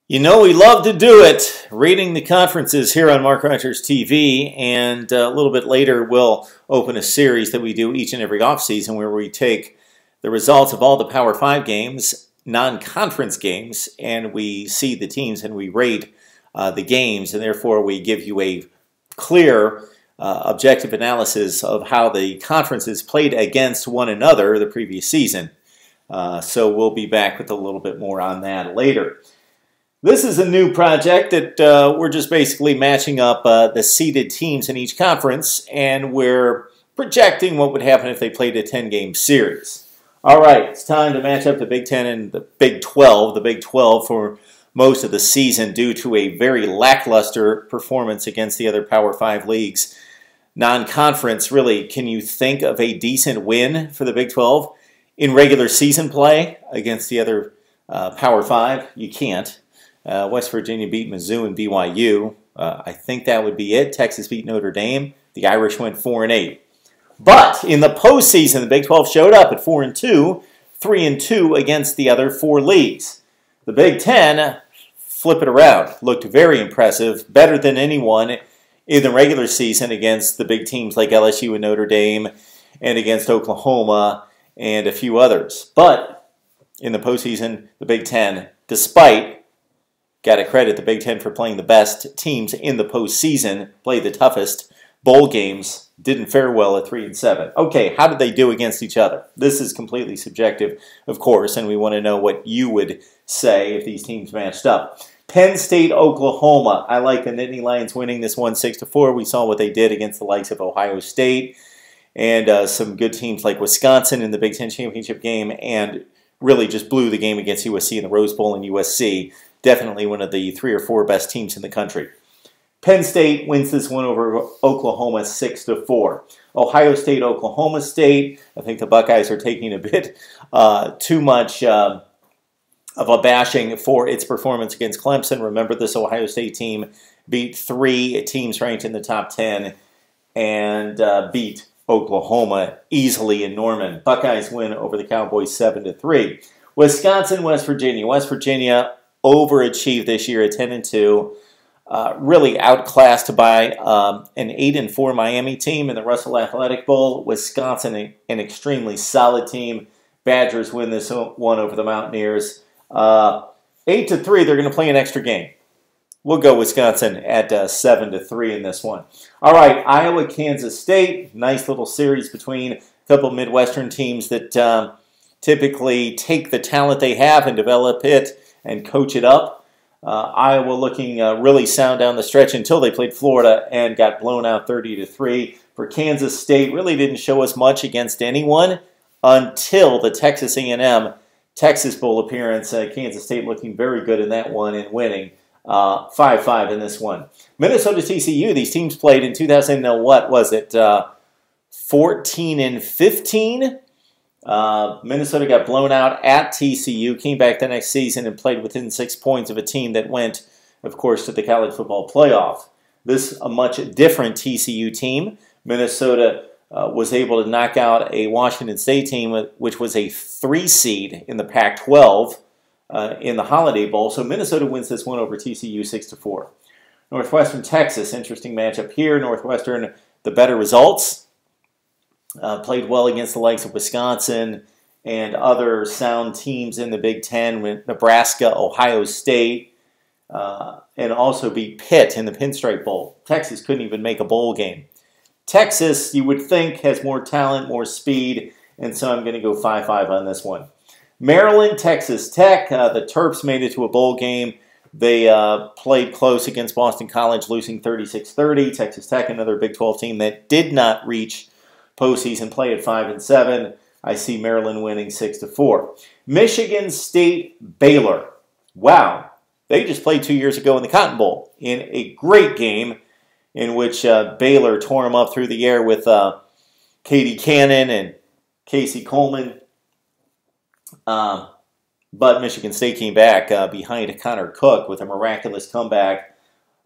You know, we love to do it, rating the conferences here on Mark Rogers TV, and a little bit later we'll open a series that we do each and every offseason where we take the results of all the Power 5 games, non-conference games, and we see the teams and we rate the games, and therefore we give you a clear, objective analysis of how the conferences played against one another the previous season. So we'll be back with a little bit more on that later. This is a new project that we're just basically matching up the seeded teams in each conference, and we're projecting what would happen if they played a 10-game series. All right, it's time to match up the Big Ten and the Big 12. The Big 12 for most of the season due to a very lackluster performance against the other Power 5 leagues. Non-conference, really, can you think of a decent win for the Big 12 in regular season play against the other Power 5? You can't. West Virginia beat Mizzou and BYU. I think that would be it. Texas beat Notre Dame. The Irish went 4-8. But in the postseason, the Big 12 showed up at 4-2, 3-2 against the other 4 leagues. The Big 10, flip it around, looked very impressive, better than anyone in the regular season against the big teams like LSU and Notre Dame, and against Oklahoma and a few others. But in the postseason, the Big 10, despite got to credit the Big Ten for playing the best teams in the postseason, played the toughest bowl games, didn't fare well at 3-7. Okay, how did they do against each other? This is completely subjective, of course, and we want to know what you would say if these teams matched up. Penn State, Oklahoma. I like the Nittany Lions winning this one 6-4. We saw what they did against the likes of Ohio State and some good teams like Wisconsin in the Big Ten championship game, and really just blew the game against USC in the Rose Bowl, and USC definitely one of the 3 or 4 best teams in the country. Penn State wins this one over Oklahoma 6-4. Ohio State, Oklahoma State. I think the Buckeyes are taking a bit too much of a bashing for its performance against Clemson. Remember, this Ohio State team beat 3 teams ranked in the top 10 and beat Oklahoma easily in Norman. Buckeyes win over the Cowboys 7-3. Wisconsin, West Virginia. West Virginia overachieved this year at 10-2, really outclassed by an 8-4 Miami team in the Russell Athletic Bowl. Wisconsin, an extremely solid team. Badgers win this one over the Mountaineers. 8-3, they're going to play an extra game. We'll go Wisconsin at 7-3 in this one. All right, Iowa, Kansas State. Nice little series between a couple Midwestern teams that typically take the talent they have and develop it and coach it up. Iowa looking really sound down the stretch until they played Florida and got blown out 30-3. For Kansas State, really didn't show us much against anyone until the Texas A&M Texas Bowl appearance. Kansas State looking very good in that one and winning 5-5 in this one. Minnesota TCU, these teams played in 2000, what was it, 14 and 15? Minnesota got blown out at TCU, came back the next season and played within 6 points of a team that went, of course, to the college football playoff. This a much different TCU team. Minnesota was able to knock out a Washington State team, which was a 3 seed in the Pac-12 in the Holiday Bowl. So Minnesota wins this one over TCU 6-4. Northwestern, Texas, interesting matchup here. Northwestern, the better results. Played well against the likes of Wisconsin and other sound teams in the Big Ten with Nebraska, Ohio State, and also beat Pitt in the Pinstripe Bowl. Texas couldn't even make a bowl game. Texas, you would think, has more talent, more speed, and so I'm going to go 5-5 on this one. Maryland, Texas Tech. The Terps made it to a bowl game. They played close against Boston College, losing 36-30. Texas Tech, another Big 12 team that did not reach postseason play at 5-7. I see Maryland winning 6-4. Michigan State, Baylor. Wow, they just played 2 years ago in the Cotton Bowl in a great game in which Baylor tore them up through the air with Katie Cannon and Casey Coleman. But Michigan State came back behind Connor Cook with a miraculous comeback.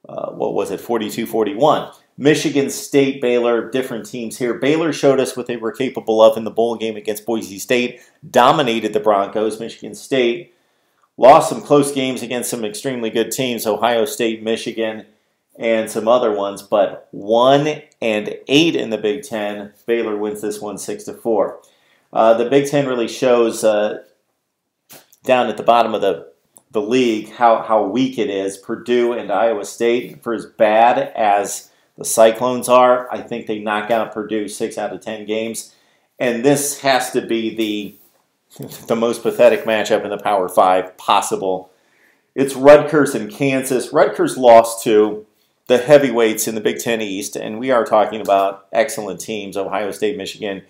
What was it, 42-41. Michigan State, Baylor, different teams here. Baylor showed us what they were capable of in the bowl game against Boise State, dominated the Broncos. Michigan State Lost some close games against some extremely good teams, Ohio State, Michigan, and some other ones, but 1-8 in the Big Ten. Baylor wins this one 6-4. The Big Ten really shows down at the bottom of the league how weak it is. Purdue and Iowa State, for as bad as the Cyclones are, I think they knock out Purdue 6 out of 10 games. And this has to be the most pathetic matchup in the Power 5 possible. It's Rutgers and Kansas. Rutgers lost to the heavyweights in the Big Ten East, and we are talking about excellent teams, Ohio State, Michigan,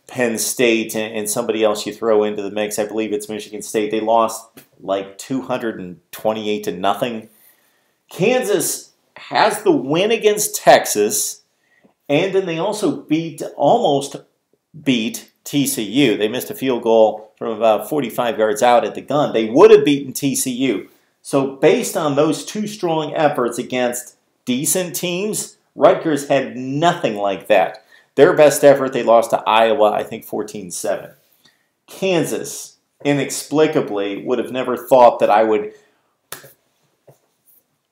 Penn State, and somebody else you throw into the mix. I believe it's Michigan State. They lost like 228-0. Kansas has the win against Texas, and then they also almost beat TCU. They missed a field goal from about 45 yards out at the gun. They would have beaten TCU. So based on those two strong efforts against decent teams, Rutgers had nothing like that. Their best effort, they lost to Iowa, I think 14-7. Kansas, inexplicably, would have never thought that I would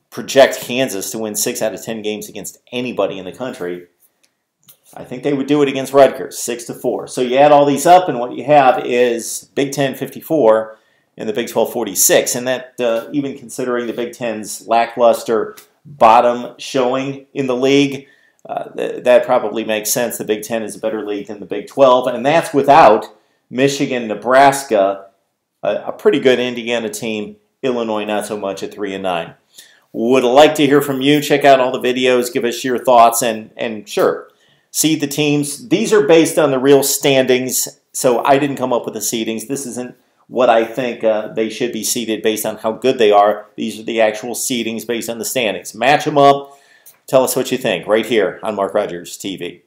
project Kansas to win 6 out of 10 games against anybody in the country. I think they would do it against Rutgers, 6-4. So you add all these up, and what you have is Big Ten 54 and the Big 12 46. And that, even considering the Big Ten's lackluster bottom showing in the league, that probably makes sense. The Big Ten is a better league than the Big 12, and that's without Michigan, Nebraska, a pretty good Indiana team, Illinois not so much at 3-9. Would like to hear from you. Check out all the videos. Give us your thoughts, and sure, seed the teams. These are based on the real standings, so I didn't come up with the seedings. This isn't what I think they should be seeded based on how good they are. These are the actual seedings based on the standings. Match them up. Tell us what you think right here on Mark Rogers TV.